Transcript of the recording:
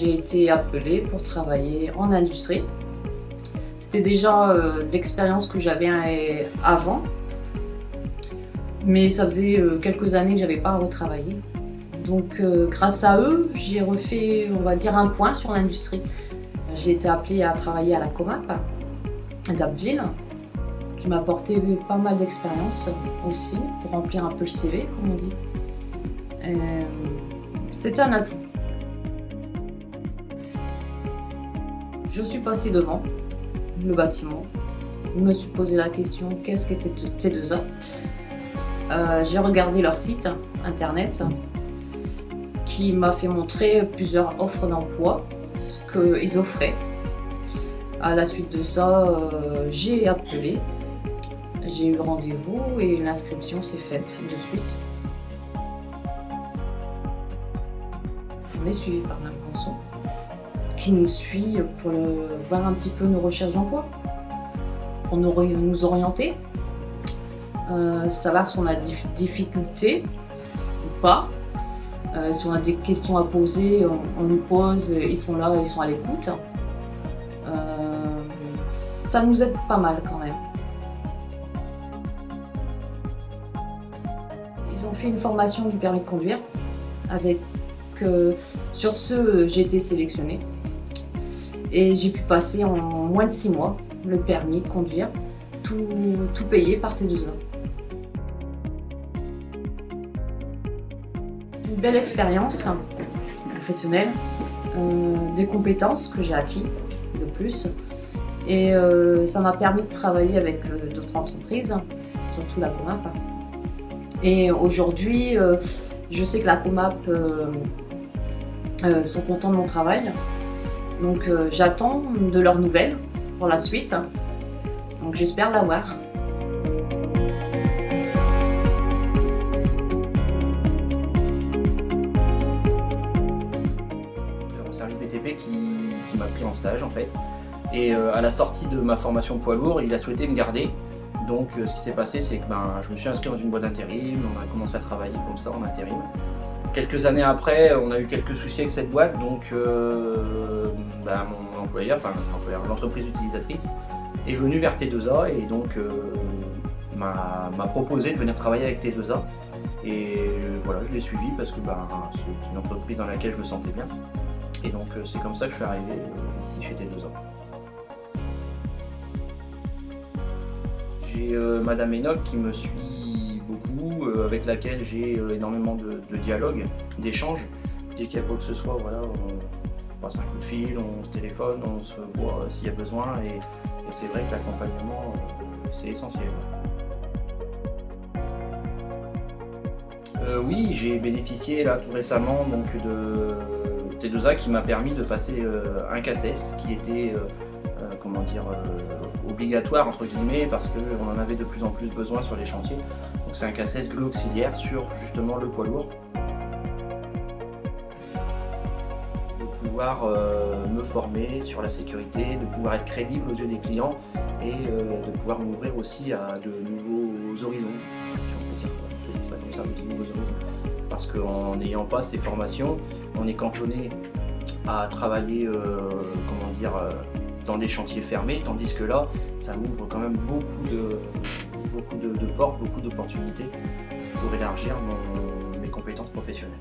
j'ai été appelée pour travailler en industrie. C'était déjà l'expérience que j'avais avant, mais ça faisait quelques années que je n'avais pas retravaillé. Donc grâce à eux, j'ai refait, on va dire, un point sur l'industrie. J'ai été appelée à travailler à la Comap d'Abbeville, qui m'a apporté pas mal d'expérience aussi, pour remplir un peu le CV, comme on dit. C'était un atout. Je suis passée devant le bâtiment. Je me suis posé la question, qu'est-ce qu'était T2A? J'ai regardé leur site internet qui m'a fait montrer plusieurs offres d'emploi, ce qu'ils offraient. À la suite de ça, j'ai appelé, j'ai eu rendez-vous et l'inscription s'est faite de suite. On est suivi par l'Invention qui nous suit pour voir un petit peu nos recherches d'emploi, pour nous orienter, savoir si on a des difficultés ou pas. Si on a des questions à poser, on nous pose, ils sont là, ils sont à l'écoute. Ça nous aide pas mal quand même. Ils ont fait une formation du permis de conduire. Sur ce, j'ai été sélectionnée et j'ai pu passer en moins de 6 mois le permis de conduire, tout payé par T2A. Une belle expérience professionnelle, des compétences que j'ai acquises de plus, et ça m'a permis de travailler avec d'autres entreprises, surtout la Comap. Et aujourd'hui, je sais que la Comap sont contents de mon travail, donc j'attends de leurs nouvelles pour la suite, donc j'espère l'avoir. Service BTP qui m'a pris en stage en fait, et à la sortie de ma formation poids lourd, il a souhaité me garder. Donc ce qui s'est passé, c'est que je me suis inscrit dans une boîte d'intérim, on a commencé à travailler comme ça en intérim. Quelques années après, on a eu quelques soucis avec cette boîte, donc mon employeur, l'entreprise utilisatrice est venue vers T2A et donc m'a proposé de venir travailler avec T2A. Et voilà, je l'ai suivi parce que c'est une entreprise dans laquelle je me sentais bien. Et donc c'est comme ça que je suis arrivé ici chez T2A. J'ai Madame Enoch qui me suit beaucoup, avec laquelle j'ai énormément de dialogue, d'échanges. Dès qu'il y a quoi que ce soit, voilà, on passe un coup de fil, on se téléphone, on se voit s'il y a besoin, et c'est vrai que l'accompagnement c'est essentiel. Oui, j'ai bénéficié là tout récemment donc, de T2A qui m'a permis de passer un CACES qui était obligatoire entre guillemets parce qu'on en avait de plus en plus besoin sur les chantiers. Donc c'est un CACES glue auxiliaire sur justement le poids lourd. De pouvoir me former sur la sécurité, de pouvoir être crédible aux yeux des clients et de pouvoir m'ouvrir aussi à de nouveaux horizons, si on peut dire ça comme ça, de nouveaux horizons. Parce qu'en n'ayant pas ces formations, on est cantonné à travailler dans des chantiers fermés, tandis que là, ça m'ouvre quand même beaucoup de portes, beaucoup d'opportunités pour élargir mes compétences professionnelles.